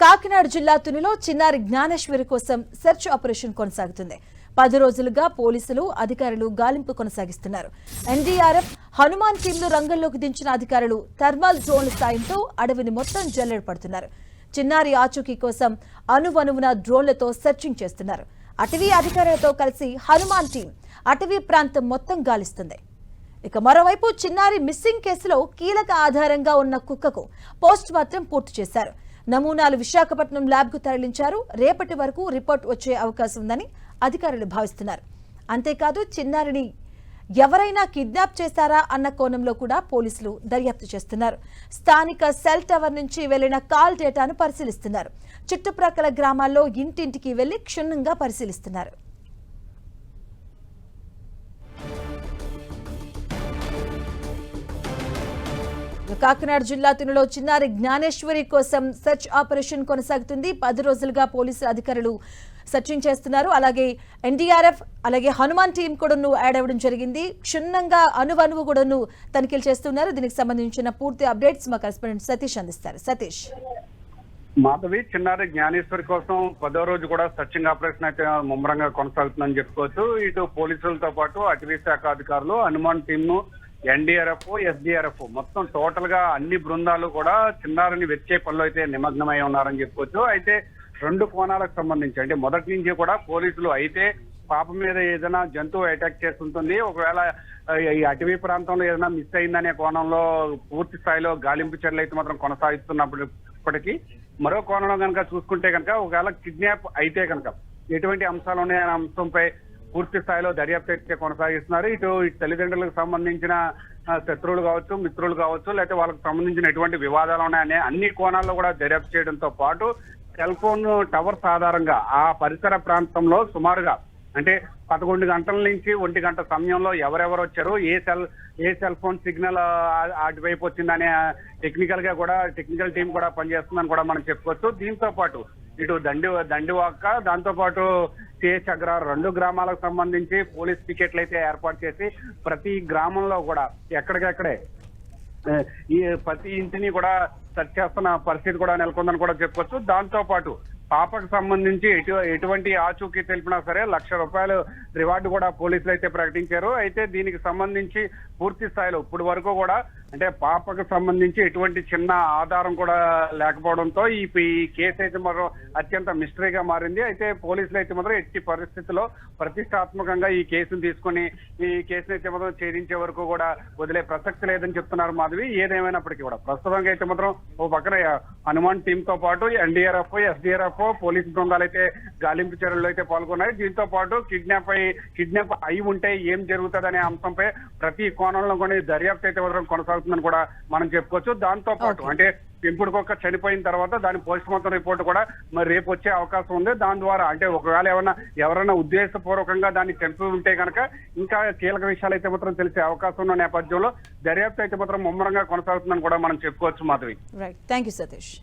కాకినాడ జిల్లా తునిలో చిన్నారి జ్ఞానేశ్వరి కోసం సెర్చ్ ఆపరేషన్ కొనసాగుతుంది. 10 రోజులుగా పోలీసులు అధికారులు గాలింపు కొనసాగిస్తున్నారు. ఎన్డీఆర్ఎఫ్, హనుమాన్ టీంలు రంగంలోకి దించిన అధికారులు థర్మల్ డ్రోన్ల సాయంతో అడవిని మొత్తం జల్లెడ పడుతున్నారు. చిన్నారి ఆచూకీ కోసం అణువణువున డ్రోన్లతో సెర్చింగ్ చేస్తున్నారు. అటవీ అధికారులతో కలిసి హనుమాన్ టీం అటవీ ప్రాంతం మొత్తం గాలిస్తుంది. ఇక మరోవైపు చిన్నారి మిస్సింగ్ కేసులో కీలక ఆధారంగా ఉన్న కుక్కకు పోస్ట్ మార్టం పూర్తి చేశారు. నమూనాలు విశాఖపట్నం ల్యాబ్కు తరలించారు. రేపటి వరకు రిపోర్ట్ వచ్చే అవకాశం ఉందని అధికారులు భావిస్తున్నారు. అంతేకాదు చిన్నారిని ఎవరైనా కిడ్నాప్ చేశారా అన్న కోణంలో కూడా పోలీసులు దర్యాప్తు చేస్తున్నారు. స్థానిక సెల్ టవర్ నుంచి వెళ్లిన కాల్ డేటాను పరిశీలిస్తున్నారు. చుట్టుప్రక్కల గ్రామాల్లో ఇంటింటికి వెళ్లి క్షుణ్ణంగా పరిశీలిస్తున్నారు. కాకినాడ జిల్లా తునిలో చిన్నారి జ్ఞానేశ్వరి కోసం సెర్చ్ ఆపరేషన్ కొనసాగుతుంది. 10 రోజులుగా పోలీసు అధికారులు సెర్చింగ్ చేస్తున్నారు. అలాగే ఎన్డీఆర్ఎఫ్ అలాగే హనుమాన్ టీం కూడా యాడ్ అవ్వడం జరిగింది. క్షుణ్ణంగా అణువణువు కూడా తనిఖీలు చేస్తున్నారు. దీనికి సంబంధించిన పూర్తి అప్డేట్స్ మా కరెస్పాండెంట్ సతీష్ అందిస్తారు. సతీష్. మాధవి, చిన్నారి జ్ఞానేశ్వరి కోసం 10వ రోజు కూడా సర్చింగ్ ఆపరేషన్ అయితే ముమ్మరంగా కొనసాగుతుందని చెప్పుకోవచ్చు. ఇటు పోలీసులతో పాటు అటవీ శాఖ అధికారులు, హనుమాన్ టీం ను, ఎన్డీఆర్ఎఫ్, ఎస్డీఆర్ఎఫ్ మొత్తం టోటల్ గా అన్ని బృందాలు కూడా చిన్నారిని వెచ్చే పనిలో అయితే నిమగ్నమై ఉన్నారని చెప్పుకోవచ్చు. అయితే 2 కోణాలకు సంబంధించి అంటే మొదటి నుంచి కూడా పోలీసులు అయితే పాప మీద ఏదైనా జంతువు అటాక్ చేస్తుంటుంది, ఒకవేళ ఈ అటవీ ప్రాంతంలో ఏదైనా మిస్ అయిందనే కోణంలో పూర్తి స్థాయిలో గాలింపు చర్యలు అయితే మాత్రం కొనసాగిస్తున్నప్పటికీ మరో కోణంలో కనుక చూసుకుంటే కనుక ఒకవేళ కిడ్నాప్ అయితే కనుక ఎటువంటి అంశాలు ఉన్నాయనే అంశంపై పూర్తి స్థాయిలో దర్యాప్తు అయితే కొనసాగిస్తున్నారు. ఇటు తల్లిదండ్రులకు సంబంధించిన శత్రువులు కావచ్చు, మిత్రులు కావచ్చు, లేకపోతే వాళ్ళకి సంబంధించిన ఎటువంటి వివాదాలు ఉన్నాయనే అన్ని కోణాల్లో కూడా దర్యాప్తు చేయడంతో పాటు సెల్ ఫోన్ టవర్స్ ఆధారంగా ఆ పరిసర ప్రాంతంలో సుమారుగా అంటే 11 గంటల నుంచి 1 గంట సమయంలో ఎవరెవరు వచ్చారు, ఏ సెల్ ఫోన్ సిగ్నల్ అటువైపు వచ్చిందనే టెక్నికల్ టీం కూడా పనిచేస్తుందని కూడా మనం చెప్పుకోవచ్చు. దీంతో పాటు ఇటు దండివాక, దాంతో పాటు సిహెచ్ అగ్రహారం 2 గ్రామాలకు సంబంధించి పోలీస్ పికెట్లు అయితే ఏర్పాటు చేసి ప్రతి గ్రామంలో కూడా ఎక్కడికెక్కడే ఈ ప్రతి ఇంటిని కూడా సెర్చ్ చేస్తున్న పరిస్థితి కూడా నెలకొందని కూడా చెప్పుకోవచ్చు. దాంతో పాటు పాపకు సంబంధించి ఎటువంటి ఆచూకీ తెలిపినా సరే ₹1,00,000 రివార్డు కూడా పోలీసులు అయితే ప్రకటించారు. అయితే దీనికి సంబంధించి పూర్తి స్థాయిలో ఇప్పుడు వరకు కూడా అంటే పాపకు సంబంధించి ఎటువంటి చిన్న ఆధారం కూడా లేకపోవడంతో ఈ కేసు అయితే మాత్రం అత్యంత మిస్టరీగా మారింది. అయితే పోలీసులు అయితే మాత్రం ఎట్టి పరిస్థితుల్లో ప్రతిష్టాత్మకంగా ఈ కేసును తీసుకుని ఈ కేసును అయితే మాత్రం ఛేదించే వరకు కూడా వదిలే ప్రసక్తి లేదని చెప్తున్నారు మాధవి. ఏదేమైనప్పటికీ కూడా ప్రస్తుతానికి అయితే మాత్రం ఓ పక్కన హనుమాన్ టీం తో పాటు ఎన్డీఆర్ఎఫ్, ఎస్డీఆర్ఎఫ్ పోలీసు బృందాలు అయితే గాలింపు చర్యల్లో అయితే పాల్గొన్నాయి. దీంతో పాటు కిడ్నాప్ అయి ఉంటే ఏం జరుగుతుందనే అంశంపై ప్రతి కోణంలో కూడా దర్యాప్తు అయితే మాత్రం కొనసాగుతుందని కూడా మనం చెప్పుకోవచ్చు. దాంతో పాటు అంటే పెంపుడు కుక్క చనిపోయిన తర్వాత దాని పోస్ట్ మార్టం రిపోర్ట్ కూడా మరి రేపు వచ్చే అవకాశం ఉంది. దాని ద్వారా అంటే ఒకవేళ ఎవరైనా ఉద్దేశపూర్వకంగా దాన్ని చంపి ఉంటే కనుక ఇంకా కీలక విషయాలు అయితే మాత్రం తెలిసే అవకాశం ఉన్న నేపథ్యంలో దర్యాప్తు అయితే మాత్రం ముమ్మరంగా కొనసాగుతుందని కూడా మనం చెప్పుకోవచ్చు మాధవి. Right, thank you Satish.